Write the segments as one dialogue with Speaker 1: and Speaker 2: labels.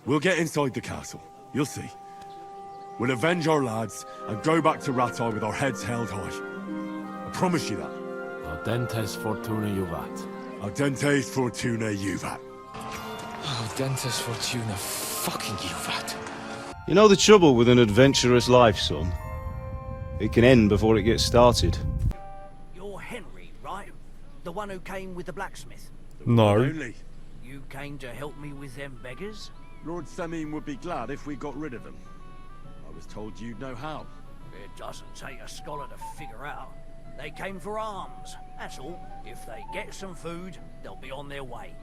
Speaker 1: We'll get inside the castle. You'll see. We'll avenge our lads and go back to Rattay with our heads held high. I promise you that.
Speaker 2: Audentes fortuna juvat.
Speaker 1: Audentes fortuna juvat.
Speaker 3: Audentes fortuna fucking juvat.
Speaker 4: You know the trouble with an adventurous life, son? It can end before it gets started.
Speaker 5: You're Henry, right? The one who came with the blacksmith?
Speaker 6: No.
Speaker 1: Only.
Speaker 5: You came to help me with them beggars?
Speaker 1: Lord Semine would be glad if we got rid of them. I was told you'd know how.
Speaker 5: It doesn't take a scholar to figure out. They came for alms, that's all. If they get some food, they'll be on their way.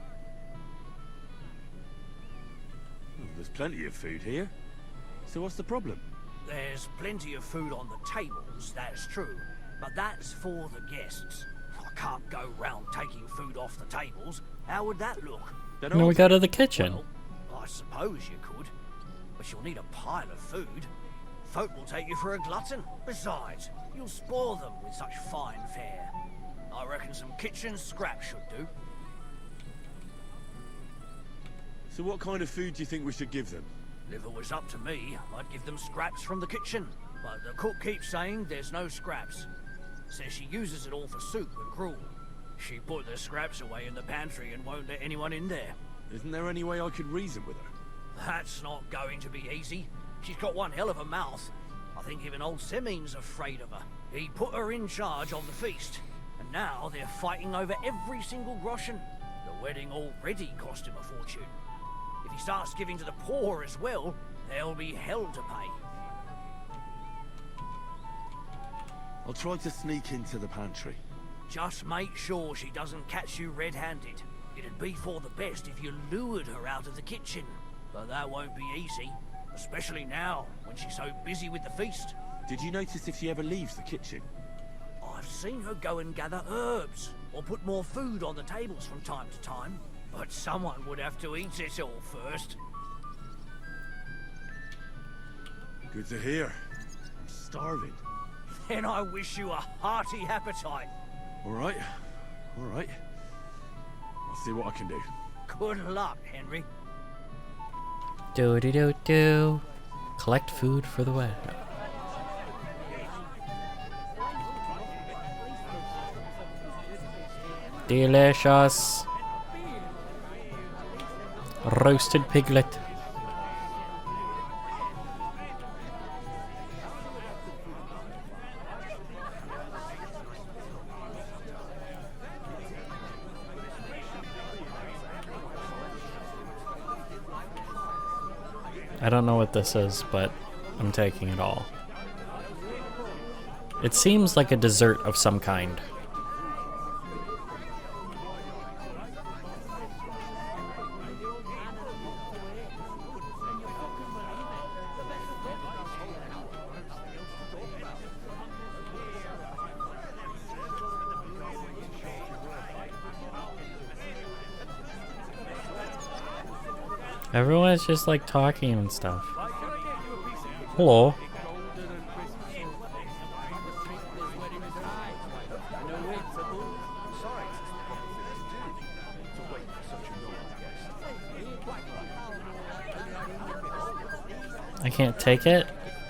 Speaker 1: There's plenty of food here. So what's the problem?
Speaker 5: There's plenty of food on the tables, that's true. But that's for the guests. I can't go round taking food off the tables. How would that look?
Speaker 6: No, we go to the kitchen.
Speaker 5: Well, I suppose you could. But you'll need a pile of food. Folk will take you for a glutton. Besides, you'll spoil them with such fine fare. I reckon some kitchen scraps should do.
Speaker 1: So what kind of food do you think we should give them?
Speaker 5: If it was up to me, I'd give them scraps from the kitchen. But the cook keeps saying there's no scraps. Says she uses it all for soup and gruel. She put the scraps away in the pantry and won't let anyone in there.
Speaker 1: Isn't there any way I could reason with her?
Speaker 5: That's not going to be easy. She's got one hell of a mouth. I think even old Semine's afraid of her. He put her in charge of the feast, and now they're fighting over every single groschen. The wedding already cost him a fortune. If he starts giving to the poor as well, there'll be hell to pay.
Speaker 1: I'll try to sneak into the pantry.
Speaker 5: Just make sure she doesn't catch you red-handed. It'd be for the best if you lured her out of the kitchen. But that won't be easy, especially now, when she's so busy with the feast.
Speaker 1: Did you notice if she ever leaves the kitchen?
Speaker 5: I've seen her go and gather herbs, or put more food on the tables from time to time. But someone would have to eat it all first.
Speaker 1: Good to hear. I'm starving.
Speaker 5: Then I wish you a hearty appetite.
Speaker 1: All right. I'll see what I can do.
Speaker 5: Good luck, Henry.
Speaker 6: Do. Collect food for the wedding. Delicious. Roasted piglet. I don't know what this is, but I'm taking it all. It seems like a dessert of some kind. Everyone's just like talking and stuff. Hello. I can't take it,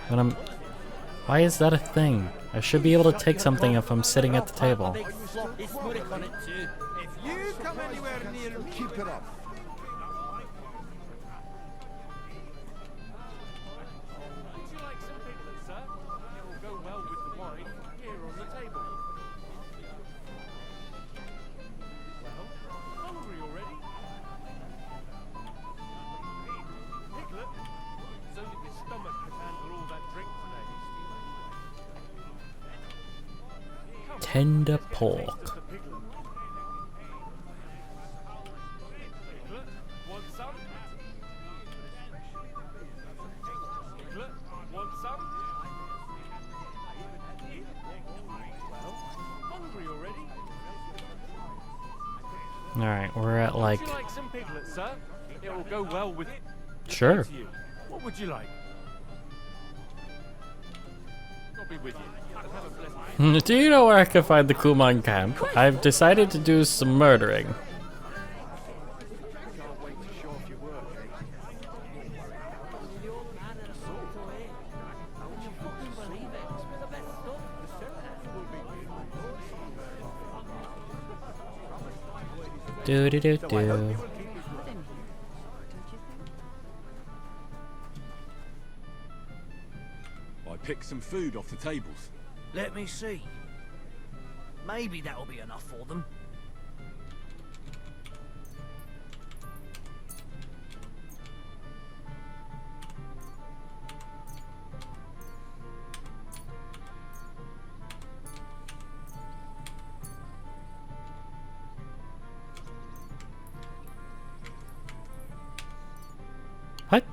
Speaker 6: but I'm... Why is that a thing? I should be able to take something if I'm sitting at the table.
Speaker 7: If you come anywhere near me, keep it up.
Speaker 6: Tender pork. Alright, we're at like...
Speaker 2: Would you like some piglets, sir? It will go well with...
Speaker 6: Sure.
Speaker 2: What would you like? I'll be with you. Have a pleasant...
Speaker 6: Do you know where I can find the Kuman camp? I've decided to do some murdering. Do do do
Speaker 2: So I hope
Speaker 6: do.
Speaker 2: he will keep his word.
Speaker 1: I picked some food off the tables.
Speaker 5: Let me see. Maybe that'll be enough for them.
Speaker 6: What?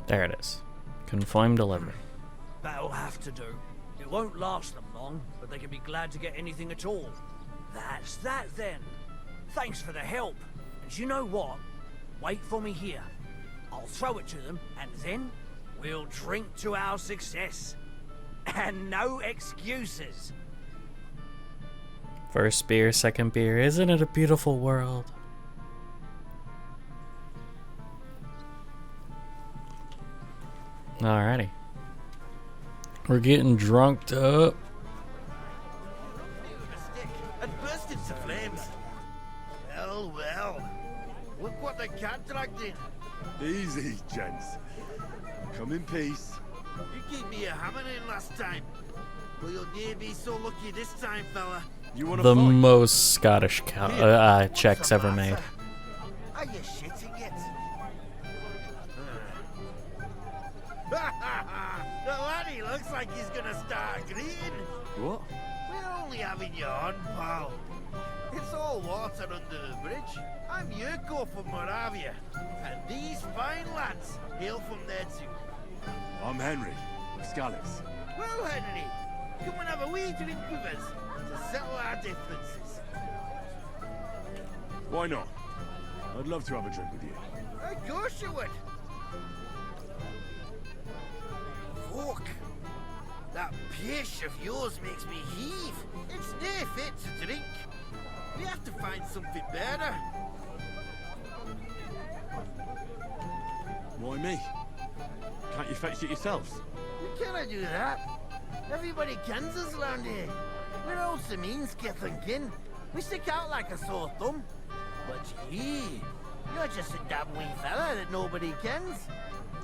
Speaker 6: There it is. Confirm delivery.
Speaker 5: That'll have to do. It won't last them long, but they can be glad to get anything at all. That's that then. Thanks for the help. And you know what? Wait for me here. I'll throw it to them, and then we'll drink to our success. And no excuses.
Speaker 6: First beer, second beer. Isn't it a beautiful world? Alrighty. We're getting drunked up.
Speaker 7: And burst into flames. Well, well. Look what the cat dragged in.
Speaker 1: Easy, gents. Come in peace.
Speaker 7: You gave me a hammering last time. Will you'll near be so lucky this time, fella?
Speaker 1: You want to
Speaker 6: The
Speaker 1: fight?
Speaker 6: most Scottish checks ever made.
Speaker 7: Are you shitting it? The laddie looks like he's gonna start agreeing.
Speaker 1: What?
Speaker 7: We're only having you on, pal. It's all water under the bridge. I'm Yurko from Moravia, and these fine lads hail from there too.
Speaker 1: I'm Henry, of Scalix.
Speaker 7: Well, Henry, come and have a wee drink with us to settle our differences.
Speaker 1: Why not? I'd love to have a drink with you.
Speaker 7: Of course you would. Fuck. That pish of yours makes me heave. It's near fit to drink. We have to find something better.
Speaker 1: Why me? Can't you fetch it yourselves?
Speaker 7: We cannot do that. Everybody kens us around here. We're all Sameen's kith and kin. We stick out like a sore thumb. But you're just a damn wee fella that nobody kens.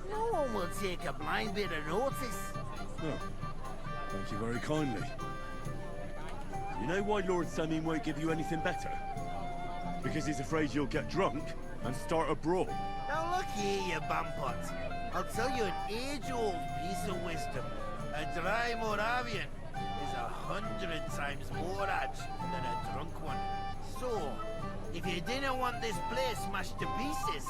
Speaker 7: No one will take a blind bit of notice.
Speaker 1: Oh, thank you very kindly. You know why Lord Sameen won't give you anything better? Because he's afraid you'll get drunk and start a brawl.
Speaker 7: Now look here, you bampot. I'll tell you an age-old piece of wisdom. A dry Moravian is 100 times more edge than a drunk one. So, if you didn't want this place smashed to pieces,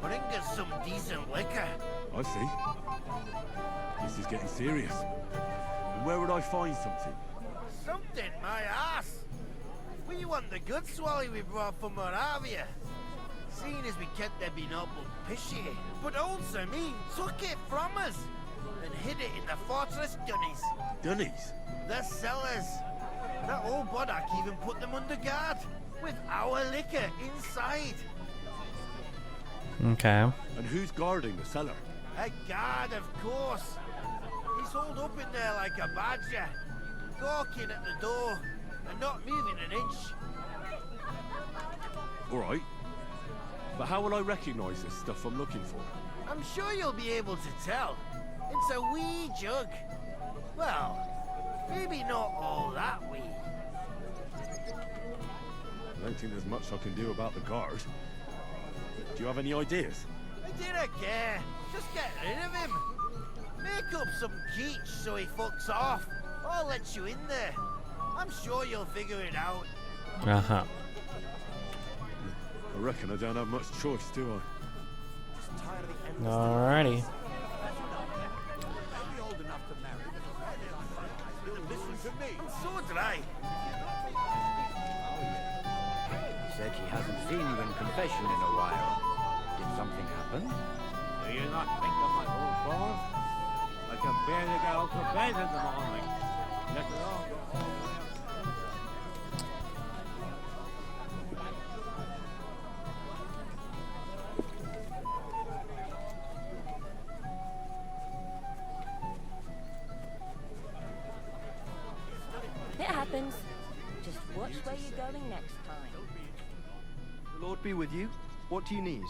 Speaker 7: bring us some decent liquor.
Speaker 1: I see. This is getting serious. And where would I find something?
Speaker 7: Something, my ass. We want the good swally we brought from Moravia. Seeing as we kept there being up pishy, but old Sameen took it from us and hid it in the fortress dunnies.
Speaker 1: Dunnies?
Speaker 7: The cellars. That old Boddock even put them under guard with our liquor inside.
Speaker 6: Okay.
Speaker 1: And who's guarding the cellar?
Speaker 7: A guard, of course. He's holed up in there like a badger, gawking at the door and not moving an inch.
Speaker 1: All right. But how will I recognize this stuff I'm looking for?
Speaker 7: I'm sure you'll be able to tell. It's a wee jug. Well, maybe not all that wee.
Speaker 1: I don't think there's much I can do about the guard. Do you have any ideas?
Speaker 7: I didn't care. Just get rid of him. Make up some keech so he fucks off. I'll let you in there. I'm sure you'll figure it out.
Speaker 6: Uh-huh.
Speaker 1: I reckon I don't have much choice, do I?
Speaker 6: Alrighty.
Speaker 7: I'm so dry.
Speaker 8: Said he hasn't seen you in confession in a while. Did something happen?
Speaker 2: Do you not think of my old boss? I can barely get out of bed in the morning. Let alone.
Speaker 9: happens. Just watch where you're going next time.
Speaker 10: The Lord be with you. What do you need?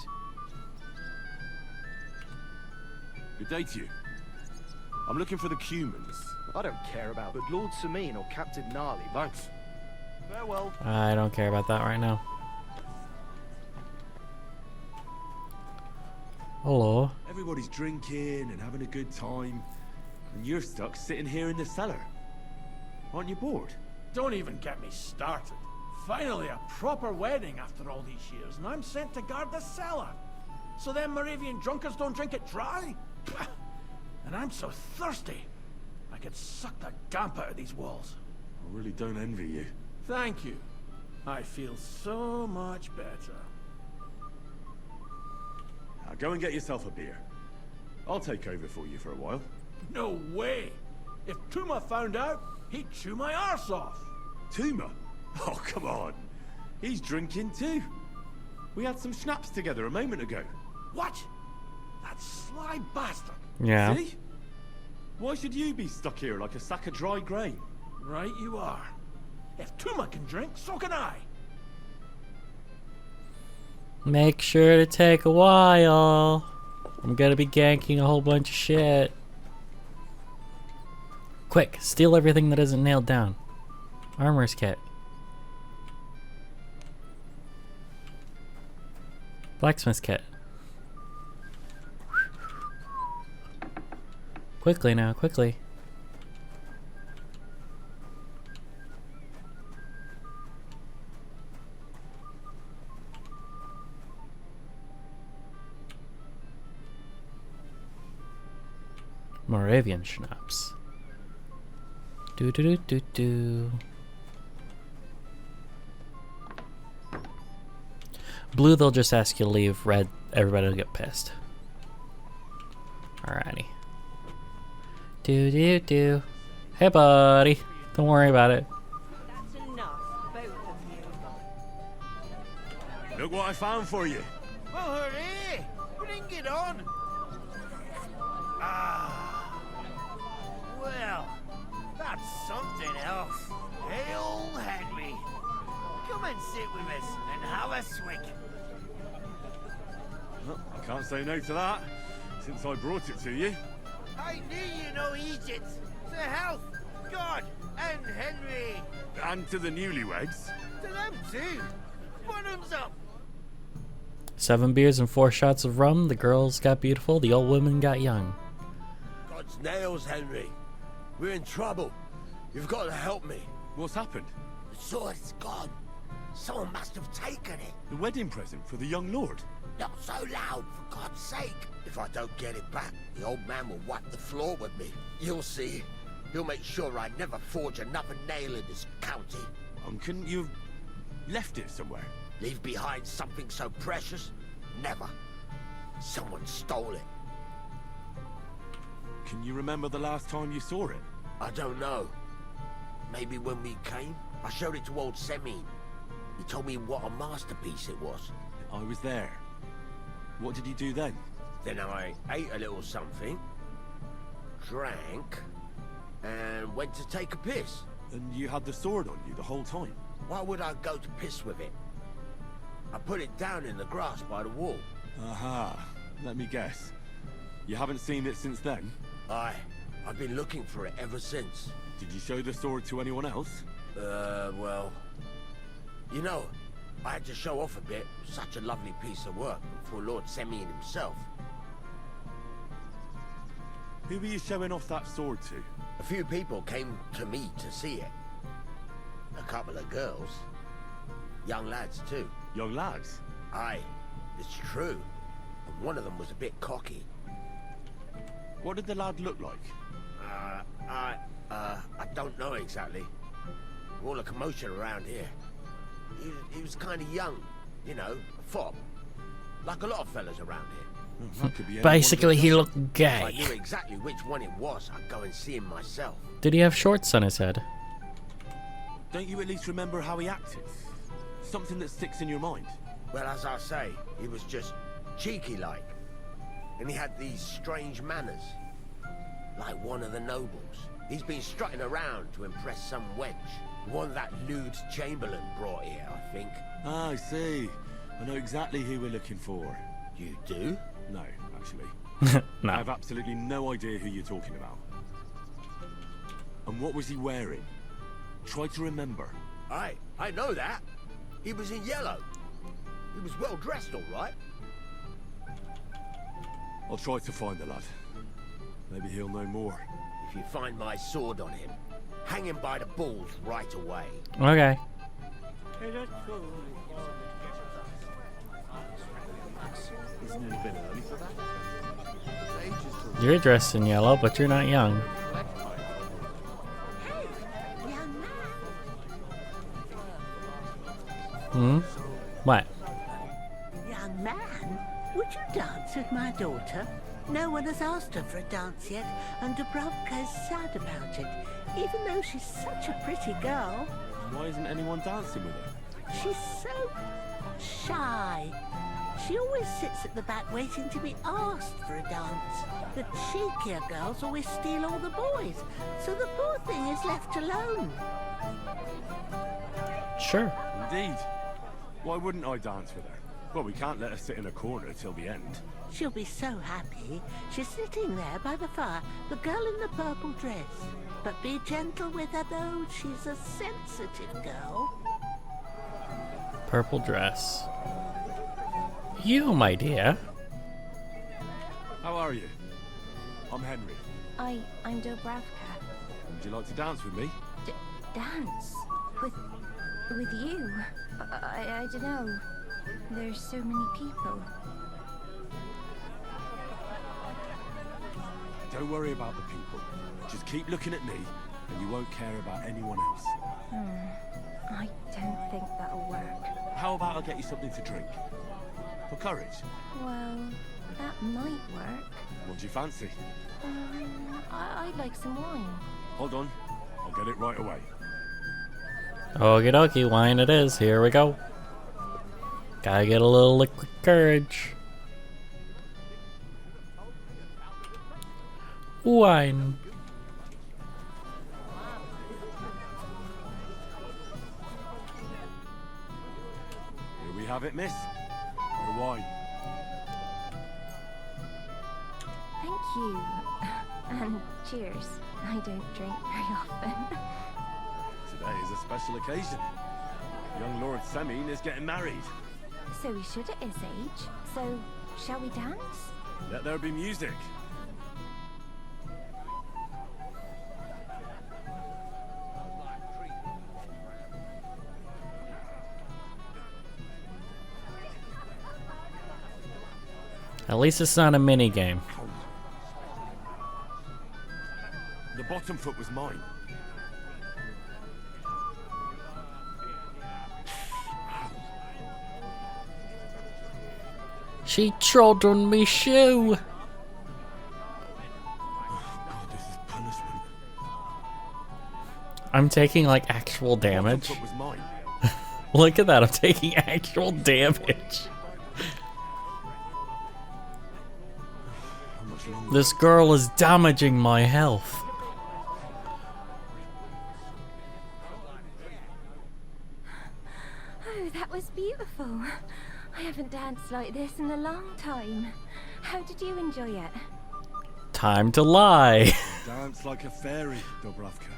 Speaker 1: Good day to you. I'm looking for the Cumans.
Speaker 10: I don't care about but Lord Sameen or Captain Gnarly.
Speaker 1: Thanks.
Speaker 10: Farewell.
Speaker 6: I don't care about that right now. Hello.
Speaker 1: Everybody's drinking and having a good time, and you're stuck sitting here in the cellar. Aren't you bored?
Speaker 11: Don't even get me started. Finally, a proper wedding after all these years, and I'm sent to guard the cellar. So them Moravian drunkards don't drink it dry? And I'm so thirsty. I could suck the damp out of these walls.
Speaker 1: I really don't envy you.
Speaker 11: Thank you. I feel so much better.
Speaker 1: Now go and get yourself a beer. I'll take over for you for a while.
Speaker 11: No way! If Tuma found out, he'd chew my arse off.
Speaker 1: Tuma? Oh, come on. He's drinking too. We had some schnapps together a moment ago.
Speaker 11: What? That sly bastard.
Speaker 6: Yeah.
Speaker 1: See? Why should you be stuck here like a sack of dry grain?
Speaker 11: Right you are. If Tuma can drink, so can I.
Speaker 6: Make sure to take a while. I'm gonna be ganking a whole bunch of shit. Quick, steal everything that isn't nailed down. Armor's kit. Blacksmith's kit. Quickly now, quickly. Moravian schnapps. Do do do do do. Blue, they'll just ask you to leave. Red, everybody will get pissed. Alrighty. Do do do. Hey, buddy. Don't worry about it.
Speaker 9: That's enough, both of you.
Speaker 1: Look what I found for you.
Speaker 7: Well, hooray! Bring it on! Ah. Well, that's something else. Hail Henry. Come and sit with us and have a swig.
Speaker 1: Well, I can't say no to that, since I brought it to you.
Speaker 7: I knew you know Egypt. To health, God, and Henry.
Speaker 1: And to the newlyweds.
Speaker 7: To them too. Bottoms up.
Speaker 6: 7 beers and 4 shots of rum. The girls got beautiful. The old women got young.
Speaker 12: God's nails, Henry. We're in trouble. You've got to help me.
Speaker 1: What's happened?
Speaker 12: The sword's gone. Someone must have taken it.
Speaker 1: The wedding present for the young lord?
Speaker 12: Not so loud, for God's sake. If I don't get it back, the old man will wipe the floor with me. You'll see. He'll make sure I never forge another nail in this county.
Speaker 1: Couldn't you have left it somewhere?
Speaker 12: Leave behind something so precious? Never. Someone stole it.
Speaker 1: Can you remember the last time you saw it?
Speaker 12: I don't know. Maybe when we came, I showed it to old Semine. He told me what a masterpiece it was.
Speaker 1: I was there. What did you do then?
Speaker 12: Then I ate a little something, drank, and went to take a piss.
Speaker 1: And you had the sword on you the whole time?
Speaker 12: Why would I go to piss with it? I put it down in the grass by the wall.
Speaker 1: Aha. Let me guess. You haven't seen it since then?
Speaker 12: I've been looking for it ever since.
Speaker 1: Did you show the sword to anyone else?
Speaker 12: Well... You know, I had to show off a bit. Such a lovely piece of work for Lord Semine himself.
Speaker 1: Who were you showing off that sword to?
Speaker 12: A few people came to me to see it. A couple of girls. Young lads, too.
Speaker 1: Young lads?
Speaker 12: Aye, it's true. And one of them was a bit cocky.
Speaker 1: What did the lad look like?
Speaker 12: I don't know exactly. All the commotion around here. He was kind of young, you know, a fop. Like a lot of fellas around here.
Speaker 6: Basically, he looked
Speaker 12: If I
Speaker 6: gay.
Speaker 12: knew exactly which one it was, I'd go and see him myself.
Speaker 6: Did he have shorts on his head?
Speaker 1: Don't you at least remember how he acted? Something that sticks in your mind?
Speaker 12: Well, as I say, he was just cheeky-like. And he had these strange manners. Like one of the nobles. He's been strutting around to impress some wench. One that lewd Chamberlain brought here, I think.
Speaker 1: Ah, I see. I know exactly who we're looking for.
Speaker 12: You do?
Speaker 1: No, actually.
Speaker 6: No.
Speaker 1: I have absolutely no idea who you're talking about. And what was he wearing? Try to remember.
Speaker 12: I know that. He was in yellow. He was well dressed, all right.
Speaker 1: I'll try to find the lad. Maybe he'll know more.
Speaker 12: If you find my sword on him, hang him by the balls right away.
Speaker 6: Okay.
Speaker 1: Isn't it a bit early for that?
Speaker 6: You're dressed in yellow, but you're not young. Hmm? What?
Speaker 13: Young man, would you dance with my daughter? No one has asked her for a dance yet, and Dubravka's sad about it, even though she's such a pretty girl.
Speaker 1: Why isn't anyone dancing with her?
Speaker 13: She's so shy. She always sits at the back waiting to be asked for a dance. The cheekier girls always steal all the boys, so the poor thing is left alone.
Speaker 6: Sure.
Speaker 1: Indeed. Why wouldn't I dance with her? Well, we can't let her sit in a corner till the end.
Speaker 13: She'll be so happy. She's sitting there by the fire, the girl in the purple dress. But be gentle with her, though. She's a sensitive girl.
Speaker 6: Purple dress. You, my dear.
Speaker 1: How are you? I'm Henry.
Speaker 14: I'm Dubravka.
Speaker 1: Would you like to dance with me?
Speaker 14: Dance? With you? I don't know. There's so many people.
Speaker 1: Don't worry about the people. Just keep looking at me, and you won't care about anyone else.
Speaker 14: I don't think that'll work.
Speaker 1: How about I get you something to drink? For courage?
Speaker 14: Well, that might work.
Speaker 1: What do you fancy?
Speaker 14: I'd like some wine.
Speaker 1: Hold on. I'll get it right away.
Speaker 6: Okie dokie, wine it is. Here we go. Gotta get a little liquid courage. Wine.
Speaker 1: Here we have it, miss. Your wine.
Speaker 14: Thank you. And cheers. I don't drink very often.
Speaker 1: Today is a special occasion. Young Lord Semine is getting married.
Speaker 14: So we should at his age. So, shall we dance?
Speaker 1: Let there be music.
Speaker 6: At least it's not a mini game.
Speaker 1: The bottom foot was mine.
Speaker 6: She trod on me shoe.
Speaker 1: God, this is punishment.
Speaker 6: I'm taking like actual damage.
Speaker 1: The bottom foot was mine.
Speaker 6: Look at that, I'm taking actual damage. This girl is damaging my health.
Speaker 14: Oh, that was beautiful. I haven't danced like this in a long time. How did you enjoy it?
Speaker 6: Time to lie.
Speaker 1: Dance like a fairy, Dubravka.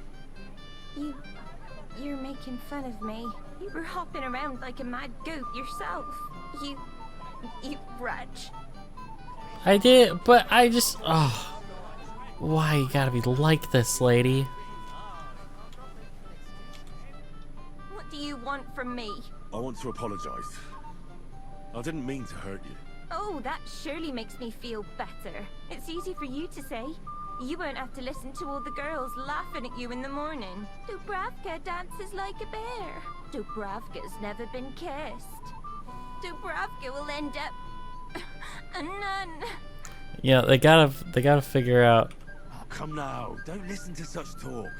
Speaker 14: You're making fun of me. You were hopping around like a mad goat yourself. You wretch.
Speaker 6: I did, but I just... Oh. Why you gotta be like this, lady?
Speaker 14: What do you want from me?
Speaker 1: I want to apologize. I didn't mean to hurt you.
Speaker 14: Oh, that surely makes me feel better. It's easy for you to say. You won't have to listen to all the girls laughing at you in the morning. Dubravka dances like a bear. Dubravka's never been kissed. Dubravka will end up a nun.
Speaker 6: Yeah, they gotta figure out.
Speaker 1: Oh, come now, don't listen to such talk.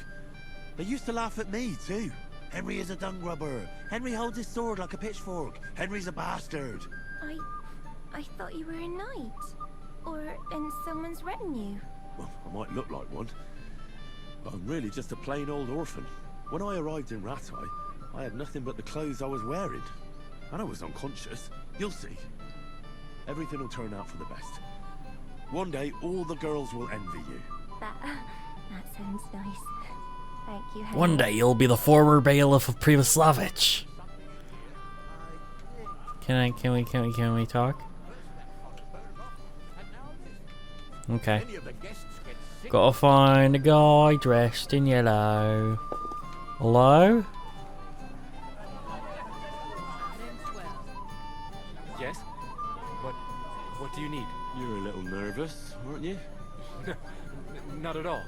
Speaker 1: They used to laugh at me too. Henry is a dung rubber. Henry holds his sword like a pitchfork. Henry's a bastard.
Speaker 14: I thought you were a knight. Or in someone's retinue.
Speaker 1: Well, I might look like one. But I'm really just a plain old orphan. When I arrived in Rattay, I had nothing but the clothes I was wearing. And I was unconscious. You'll see. Everything will turn out for the best. One day, all the girls will envy you.
Speaker 14: That sounds nice. Thank you, Henry.
Speaker 6: One day you'll be the former bailiff of Privoslavich. Can we talk? Okay. Gotta find a guy dressed in yellow. Hello?
Speaker 3: Yes? What do you need?
Speaker 1: You're a little nervous, aren't you?
Speaker 3: Not at all.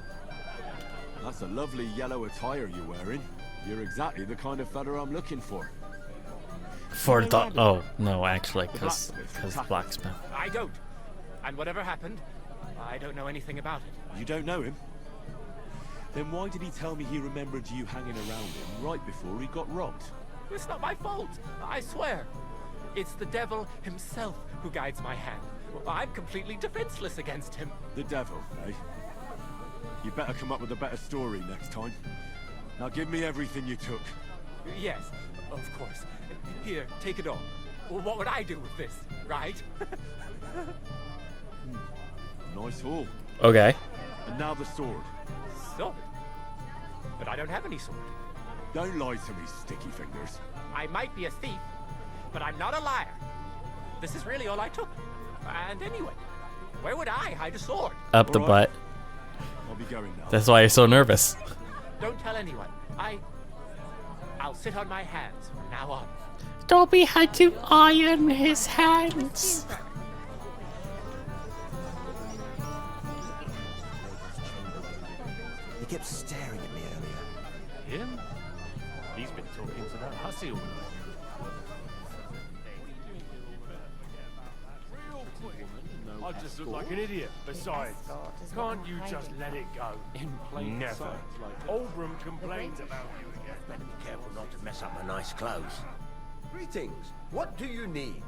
Speaker 1: That's a lovely yellow attire you're wearing. You're exactly the kind of fella I'm looking for.
Speaker 6: For the... Oh, no, actually, because blacksmith.
Speaker 3: I don't. And whatever happened, I don't know anything about it.
Speaker 1: You don't know him? Then why did he tell me he remembered you hanging around him right before he got robbed?
Speaker 3: It's not my fault, I swear. It's the devil himself who guides my hand. I'm completely defenseless against him.
Speaker 1: The devil, eh? You better come up with a better story next time. Now give me everything you took.
Speaker 3: Yes, of course. Here, take it all. What would I do with this, right?
Speaker 1: Nice haul.
Speaker 6: Okay.
Speaker 1: And now the sword.
Speaker 3: Sword? But I don't have any sword.
Speaker 1: Don't lie to me, sticky fingers.
Speaker 3: I might be a thief, but I'm not a liar. This is really all I took. And anyway, where would I hide a sword?
Speaker 6: Up the butt.
Speaker 1: I'll be going now.
Speaker 6: That's why you're so nervous.
Speaker 3: Don't tell anyone. I'll sit on my hands from now on.
Speaker 6: Dobby had to iron his hands.
Speaker 12: He kept staring at me earlier.
Speaker 2: Him? He's been talking to that hussy all night. I just look like an idiot. Besides, can't you just let it go? In plain sight. Oldbroom complains about you again.
Speaker 12: Better be careful not to mess up my nice clothes. Greetings. What do you need?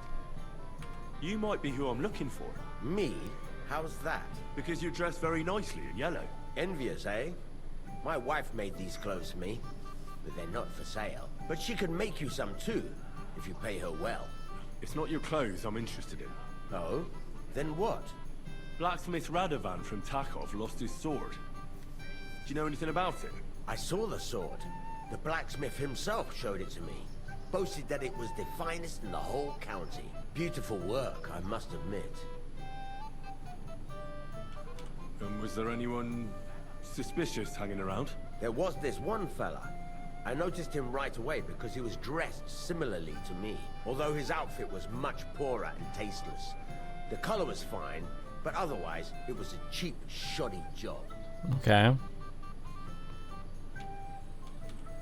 Speaker 1: You might be who I'm looking for.
Speaker 12: Me? How's that?
Speaker 1: Because you're dressed very nicely in yellow.
Speaker 12: Envious, eh? My wife made these clothes for me, but they're not for sale. But she can make you some too, if you pay her well.
Speaker 1: It's not your clothes I'm interested in.
Speaker 12: Oh? Then what?
Speaker 1: Blacksmith Radovan from Takov lost his sword. Do you know anything about it?
Speaker 12: I saw the sword. The blacksmith himself showed it to me. Boasted that it was the finest in the whole county. Beautiful work, I must admit.
Speaker 1: And was there anyone suspicious hanging around?
Speaker 12: There was this one fella. I noticed him right away because he was dressed similarly to me, although his outfit was much poorer and tasteless. The color was fine, but otherwise, it was a cheap, shoddy job.
Speaker 6: Okay.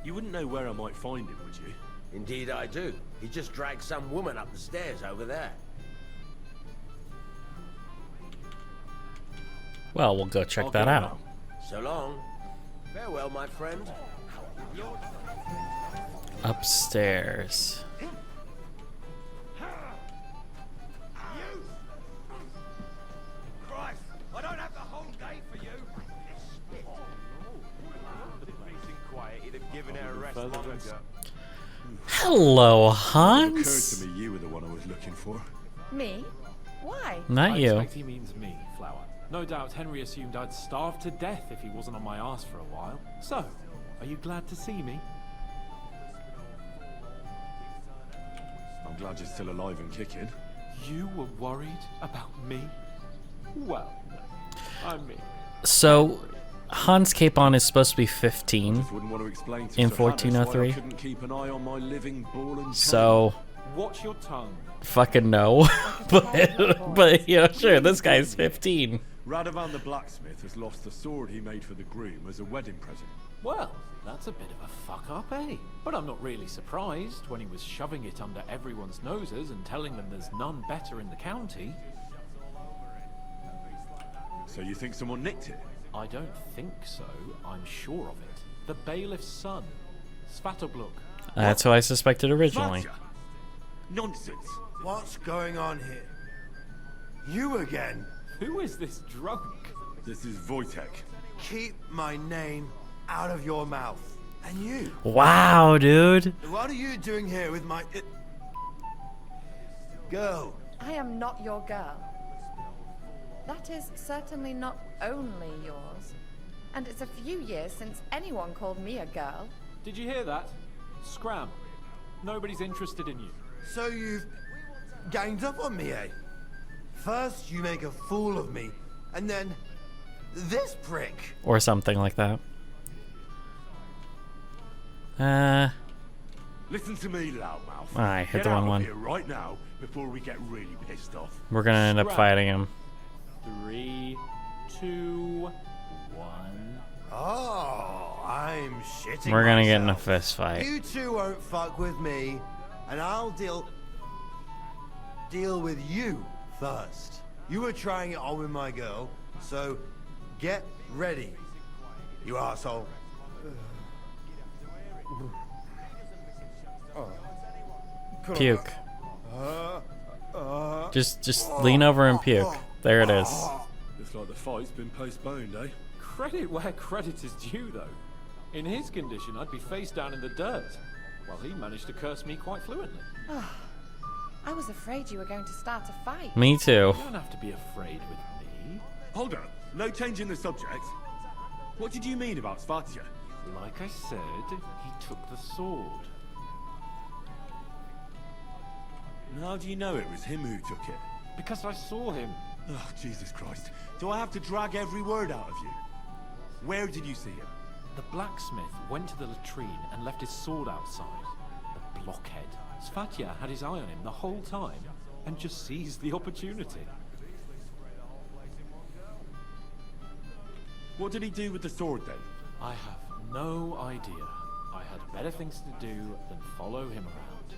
Speaker 1: You wouldn't know where I might find him, would you?
Speaker 12: Indeed I do. He just dragged some woman up the stairs over there.
Speaker 6: Well, we'll go check that out.
Speaker 12: So long. Farewell, my friend.
Speaker 6: Upstairs.
Speaker 7: Christ, I don't have the whole day for you.
Speaker 10: He'd have given her a rest long ago.
Speaker 6: Hello,
Speaker 1: It
Speaker 6: Hans.
Speaker 1: occurred to me you were the one I was looking for.
Speaker 9: Me? Why?
Speaker 6: Not
Speaker 2: I
Speaker 6: you.
Speaker 2: expect he means me, Flower. No doubt Henry assumed I'd starve to death if he wasn't on my ass for a while. So, are you glad to see me?
Speaker 1: I'm glad you're still alive and kicking.
Speaker 2: You were worried about me? Well, I mean...
Speaker 6: So, Hans Capon is supposed to be 15
Speaker 1: Just wouldn't want to explain to
Speaker 6: in
Speaker 1: Sir Hannes why I
Speaker 6: 1403.
Speaker 1: couldn't keep an eye on my living ball and chain.
Speaker 6: So,
Speaker 2: Watch your tongue.
Speaker 6: fucking no. but you know, sure, this guy's 15.
Speaker 1: Radovan the blacksmith has lost the sword he made for the groom as a wedding present.
Speaker 2: Well, that's a bit of a fuck up, eh? But I'm not really surprised when he was shoving it under everyone's noses and telling them there's none better in the county.
Speaker 1: So you think someone nicked it?
Speaker 2: I don't think so. I'm sure of it. The bailiff's son, Svatobluk.
Speaker 6: That's who I suspected originally.
Speaker 1: Svatja? Nonsense.
Speaker 7: What's going on here? You again?
Speaker 2: Who is this drunk?
Speaker 1: This is Wojtek.
Speaker 7: Keep my name out of your mouth. And you?
Speaker 6: Wow, dude.
Speaker 7: What are you doing here with my... girl?
Speaker 9: I am not your girl. That is certainly not only yours. And it's a few years since anyone called me a girl.
Speaker 15: Did you hear that? Scram. Nobody's interested in you.
Speaker 7: So you've ganged up on me, eh? First you make a fool of me, and then this prick.
Speaker 6: Or something like that.
Speaker 1: Listen to me, loudmouth.
Speaker 6: I hit
Speaker 1: Get
Speaker 6: the
Speaker 1: out
Speaker 6: wrong
Speaker 1: of
Speaker 6: one.
Speaker 1: here right now before we get really pissed off.
Speaker 6: We're gonna end up fighting him.
Speaker 15: 3, 2, 1.
Speaker 7: Oh, I'm shitting
Speaker 6: We're gonna get in a
Speaker 7: myself.
Speaker 6: fist fight.
Speaker 7: You two won't fuck with me, and I'll deal with you first. You were trying it on with my girl, so get ready, you asshole.
Speaker 6: Puke. Just lean over and puke. There it is.
Speaker 1: Looks like the fight's been postponed, eh?
Speaker 15: Credit where credit is due, though. In his condition, I'd be face down in the dirt, while he managed to curse me quite fluently.
Speaker 9: I was afraid you were going to start a fight.
Speaker 6: Me too.
Speaker 15: You don't have to be afraid with me.
Speaker 1: Hold on. No change in the subject. What did you mean about Svatya?
Speaker 15: Like I said, he took the sword.
Speaker 1: And how do you know it was him who took it?
Speaker 15: Because I saw him.
Speaker 1: Oh, Jesus Christ. Do I have to drag every word out of you? Where did you see him?
Speaker 15: The blacksmith went to the latrine and left his sword outside. The blockhead. Svatya had his eye on him the whole time and just seized the opportunity.
Speaker 1: What did he do with the sword then?
Speaker 15: I have no idea. I had better things to do than follow him around.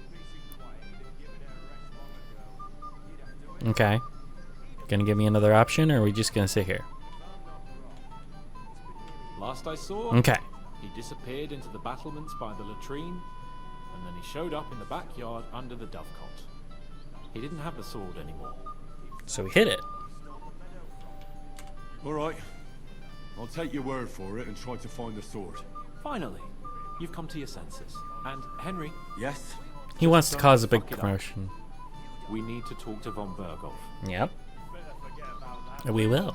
Speaker 6: Okay. Gonna give me another option, or are we just gonna sit here?
Speaker 15: Last I saw,
Speaker 6: Okay.
Speaker 15: he disappeared into the battlements by the latrine, and then he showed up in the backyard under the dovecot. He didn't have the sword anymore.
Speaker 6: So we hit it.
Speaker 1: All right. I'll take your word for it and try to find the sword.
Speaker 15: Finally, you've come to your senses. And Henry.
Speaker 1: Yes?
Speaker 6: He wants to cause a big
Speaker 15: fuck it up.
Speaker 6: commotion.
Speaker 15: We need to talk to von Berghoff.
Speaker 6: Yep. We will.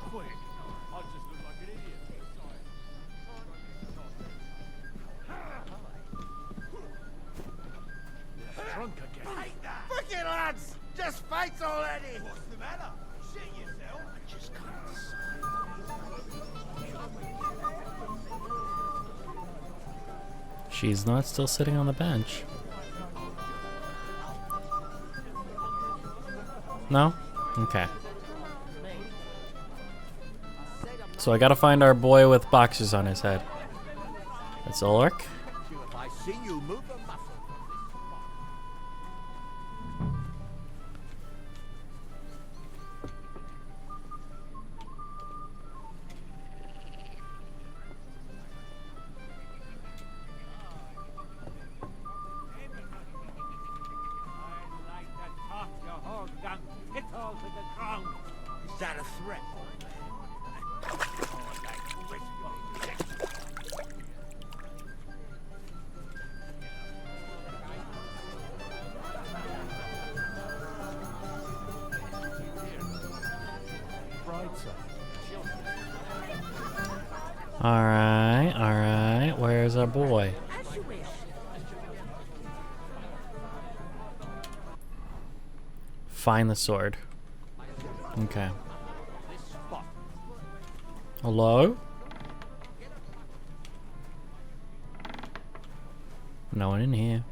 Speaker 11: Drunk again.
Speaker 7: Fucking lads! Just fight already!
Speaker 11: What's the matter? Shit yourself.
Speaker 7: I just can't decide.
Speaker 6: She's not still sitting on the bench. No? Okay. So I gotta find our boy with boxes on his head. It's Ulrich.
Speaker 7: If I see you move a muscle. Is that a threat?
Speaker 6: Alright, alright. Where's our boy? Find the sword. Okay. Hello? No one in here.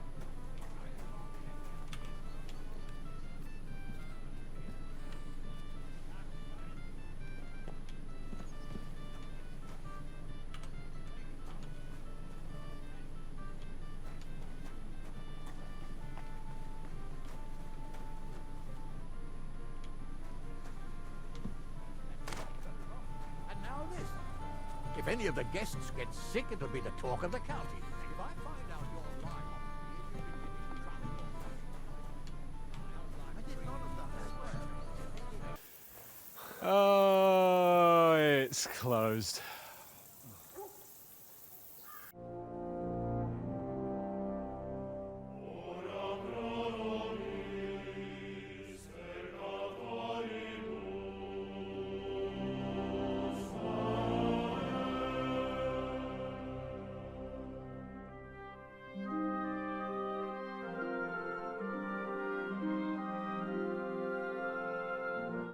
Speaker 16: If any of the guests get sick, it'll be the talk of the county. If I find out you're lying, I did none of that.
Speaker 17: Oh, it's closed.